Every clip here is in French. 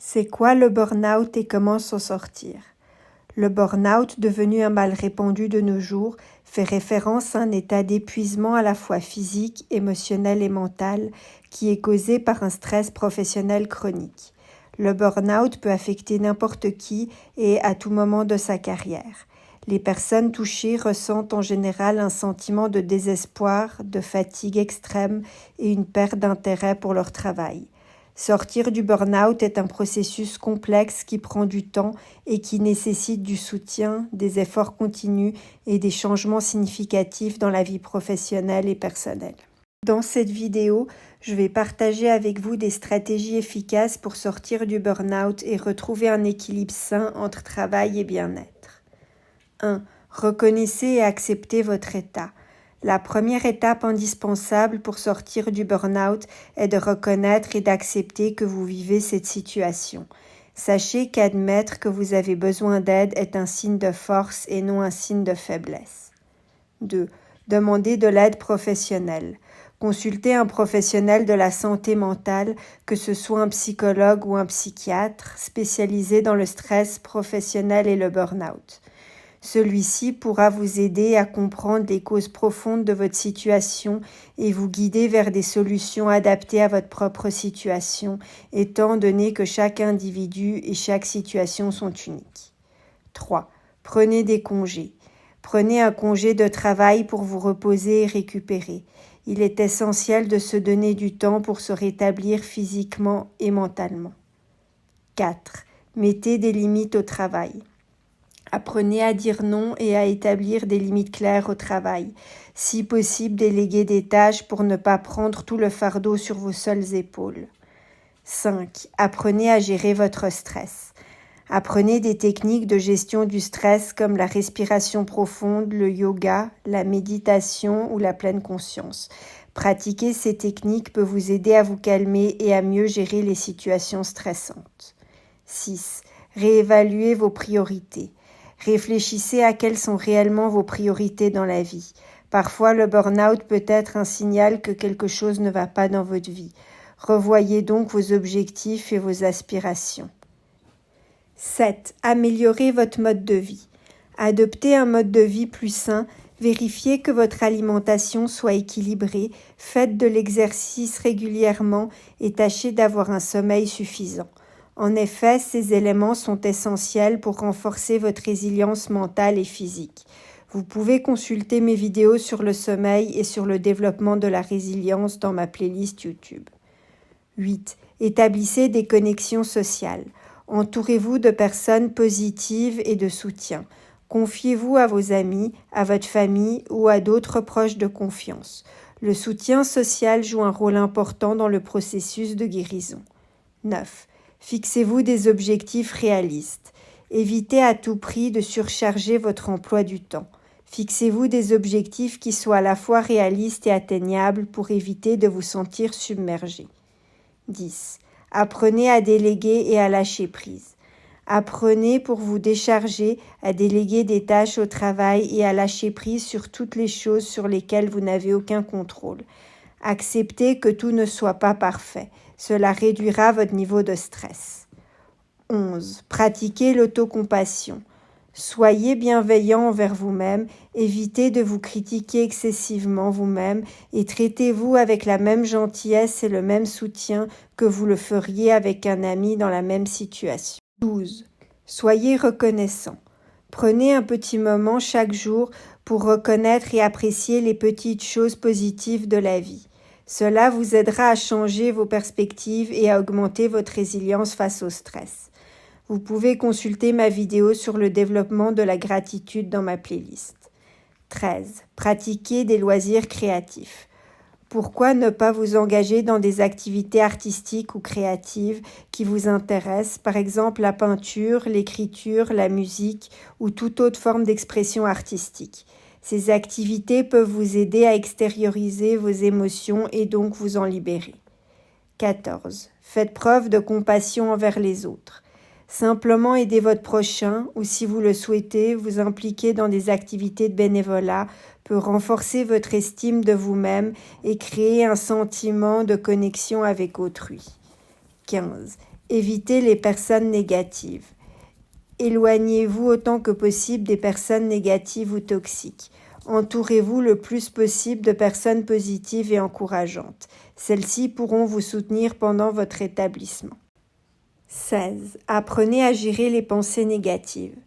C'est quoi le burn-out et comment s'en sortir? Le burn-out, devenu un mal répandu de nos jours, fait référence à un état d'épuisement à la fois physique, émotionnel et mental qui est causé par un stress professionnel chronique. Le burn-out peut affecter n'importe qui et à tout moment de sa carrière. Les personnes touchées ressentent en général un sentiment de désespoir, de fatigue extrême et une perte d'intérêt pour leur travail. Sortir du burn-out est un processus complexe qui prend du temps et qui nécessite du soutien, des efforts continus et des changements significatifs dans la vie professionnelle et personnelle. Dans cette vidéo, je vais partager avec vous des stratégies efficaces pour sortir du burn-out et retrouver un équilibre sain entre travail et bien-être. 1. Reconnaissez et acceptez votre état. La première étape indispensable pour sortir du burn-out est de reconnaître et d'accepter que vous vivez cette situation. Sachez qu'admettre que vous avez besoin d'aide est un signe de force et non un signe de faiblesse. 2. Demandez de l'aide professionnelle. Consultez un professionnel de la santé mentale, que ce soit un psychologue ou un psychiatre, spécialisé dans le stress professionnel et le burn-out. Celui-ci pourra vous aider à comprendre les causes profondes de votre situation et vous guider vers des solutions adaptées à votre propre situation, étant donné que chaque individu et chaque situation sont uniques. 3. Prenez des congés. Prenez un congé de travail pour vous reposer et récupérer. Il est essentiel de se donner du temps pour se rétablir physiquement et mentalement. 4. Mettez des limites au travail. Apprenez à dire non et à établir des limites claires au travail. Si possible, déléguez des tâches pour ne pas prendre tout le fardeau sur vos seules épaules. 5. Apprenez à gérer votre stress. Apprenez des techniques de gestion du stress comme la respiration profonde, le yoga, la méditation ou la pleine conscience. Pratiquer ces techniques peut vous aider à vous calmer et à mieux gérer les situations stressantes. 6. Réévaluez vos priorités. Réfléchissez à quelles sont réellement vos priorités dans la vie. Parfois, le burn-out peut être un signal que quelque chose ne va pas dans votre vie. Revoyez donc vos objectifs et vos aspirations. 7. Améliorez votre mode de vie. Adoptez un mode de vie plus sain. Vérifiez que votre alimentation soit équilibrée. Faites de l'exercice régulièrement et tâchez d'avoir un sommeil suffisant. En effet, ces éléments sont essentiels pour renforcer votre résilience mentale et physique. Vous pouvez consulter mes vidéos sur le sommeil et sur le développement de la résilience dans ma playlist YouTube. 8. Établissez des connexions sociales. Entourez-vous de personnes positives et de soutien. Confiez-vous à vos amis, à votre famille ou à d'autres proches de confiance. Le soutien social joue un rôle important dans le processus de guérison. 9. Fixez-vous des objectifs réalistes. Évitez à tout prix de surcharger votre emploi du temps. Fixez-vous des objectifs qui soient à la fois réalistes et atteignables pour éviter de vous sentir submergé. 10. Apprenez à déléguer et à lâcher prise. Apprenez pour vous décharger à déléguer des tâches au travail et à lâcher prise sur toutes les choses sur lesquelles vous n'avez aucun contrôle. Acceptez que tout ne soit pas parfait. Cela réduira votre niveau de stress. 11. Pratiquez l'autocompassion. Soyez bienveillant envers vous-même, évitez de vous critiquer excessivement vous-même et traitez-vous avec la même gentillesse et le même soutien que vous le feriez avec un ami dans la même situation. 12. Soyez reconnaissant. Prenez un petit moment chaque jour pour reconnaître et apprécier les petites choses positives de la vie. Cela vous aidera à changer vos perspectives et à augmenter votre résilience face au stress. Vous pouvez consulter ma vidéo sur le développement de la gratitude dans ma playlist. 13. Pratiquez des loisirs créatifs. Pourquoi ne pas vous engager dans des activités artistiques ou créatives qui vous intéressent, par exemple la peinture, l'écriture, la musique ou toute autre forme d'expression artistique. Ces activités peuvent vous aider à extérioriser vos émotions et donc vous en libérer. 14. Faites preuve de compassion envers les autres. Simplement aidez votre prochain ou si vous le souhaitez, vous impliquer dans des activités de bénévolat peut renforcer votre estime de vous-même et créer un sentiment de connexion avec autrui. 15. Évitez les personnes négatives. Éloignez-vous autant que possible des personnes négatives ou toxiques. Entourez-vous le plus possible de personnes positives et encourageantes. Celles-ci pourront vous soutenir pendant votre établissement. 16. Apprenez à gérer les pensées négatives.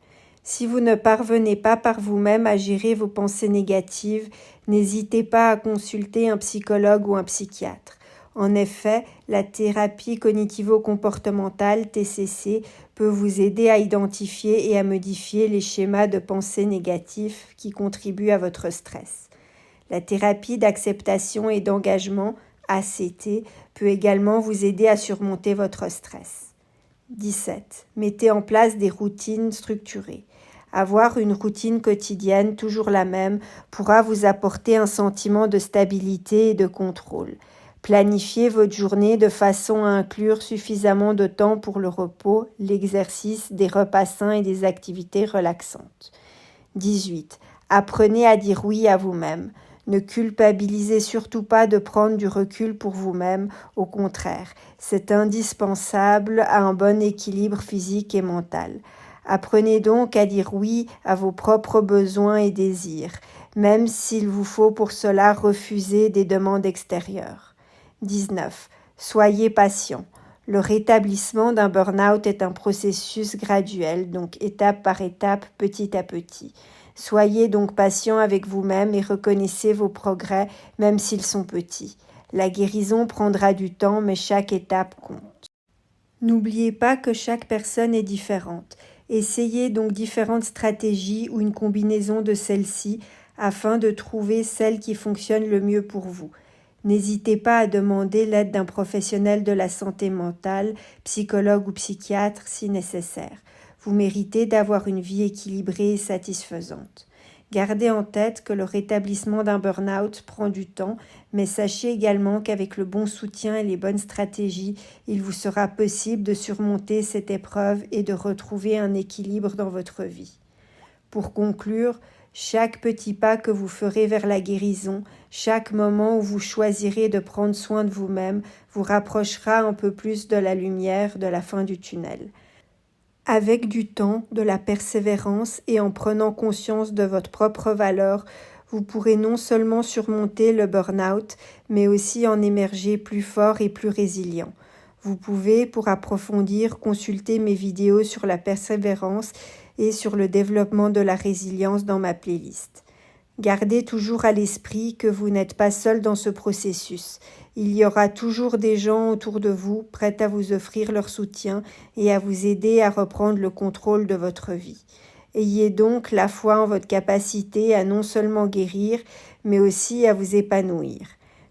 Si vous ne parvenez pas par vous-même à gérer vos pensées négatives, n'hésitez pas à consulter un psychologue ou un psychiatre. En effet, la thérapie cognitivo-comportementale TCC peut vous aider à identifier et à modifier les schémas de pensée négatifs qui contribuent à votre stress. La thérapie d'acceptation et d'engagement ACT peut également vous aider à surmonter votre stress. 17. Mettez en place des routines structurées. Avoir une routine quotidienne, toujours la même, pourra vous apporter un sentiment de stabilité et de contrôle. Planifiez votre journée de façon à inclure suffisamment de temps pour le repos, l'exercice, des repas sains et des activités relaxantes. 18. Apprenez à dire oui à vous-même. Ne culpabilisez surtout pas de prendre du recul pour vous-même, au contraire, c'est indispensable à un bon équilibre physique et mental. Apprenez donc à dire oui à vos propres besoins et désirs, même s'il vous faut pour cela refuser des demandes extérieures. 19. Soyez patient. Le rétablissement d'un burn-out est un processus graduel, donc étape par étape, petit à petit. Soyez donc patient avec vous-même et reconnaissez vos progrès, même s'ils sont petits. La guérison prendra du temps, mais chaque étape compte. N'oubliez pas que chaque personne est différente. Essayez donc différentes stratégies ou une combinaison de celles-ci afin de trouver celle qui fonctionne le mieux pour vous. N'hésitez pas à demander l'aide d'un professionnel de la santé mentale, psychologue ou psychiatre si nécessaire. Vous méritez d'avoir une vie équilibrée et satisfaisante. Gardez en tête que le rétablissement d'un burn-out prend du temps, mais sachez également qu'avec le bon soutien et les bonnes stratégies, il vous sera possible de surmonter cette épreuve et de retrouver un équilibre dans votre vie. Pour conclure, chaque petit pas que vous ferez vers la guérison, chaque moment où vous choisirez de prendre soin de vous-même, vous rapprochera un peu plus de la lumière de la fin du tunnel. Avec du temps, de la persévérance et en prenant conscience de votre propre valeur, vous pourrez non seulement surmonter le burn-out, mais aussi en émerger plus fort et plus résilient. Vous pouvez, pour approfondir, consulter mes vidéos sur la persévérance et sur le développement de la résilience dans ma playlist. Gardez toujours à l'esprit que vous n'êtes pas seul dans ce processus. Il y aura toujours des gens autour de vous prêts à vous offrir leur soutien et à vous aider à reprendre le contrôle de votre vie. Ayez donc la foi en votre capacité à non seulement guérir, mais aussi à vous épanouir.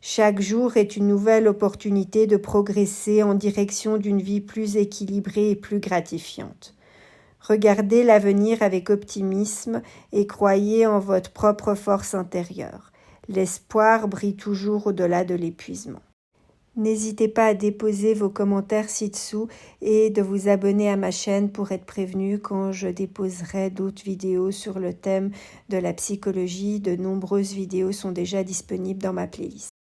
Chaque jour est une nouvelle opportunité de progresser en direction d'une vie plus équilibrée et plus gratifiante. Regardez l'avenir avec optimisme et croyez en votre propre force intérieure. L'espoir brille toujours au-delà de l'épuisement. N'hésitez pas à déposer vos commentaires ci-dessous et de vous abonner à ma chaîne pour être prévenu quand je déposerai d'autres vidéos sur le thème de la psychologie. De nombreuses vidéos sont déjà disponibles dans ma playlist.